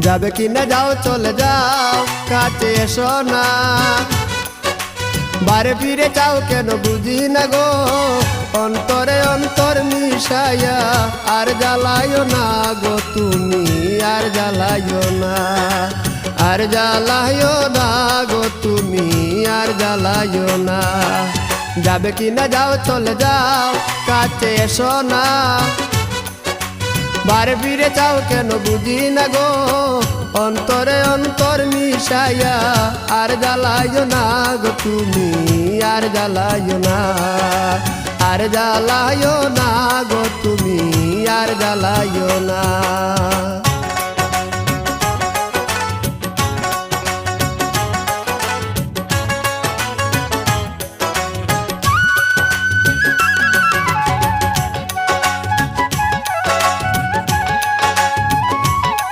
যাবে কিনা যাও চলে যাও কাছে এসো না, বারে ফিরে যাও কেন বুঝি না গো, অন্তরে অন্তর মিশাইয়া আর জ্বালাইও না গো তুমি, আর জ্বালাইও না, আর জ্বালাইও না গো তুমি, আর জ্বালাইও না। যাবে কিনা যাও চলে যাও কাছে এসো না, বারে ফিরে যাও কেন বুঝি না গো, অন্তরে অন্তর মিশাইয়া আর জ্বালাইও না গো তুমি, আর জ্বালাইও না, আর জ্বালাইও না গো তুমি, আর জ্বালাইও না।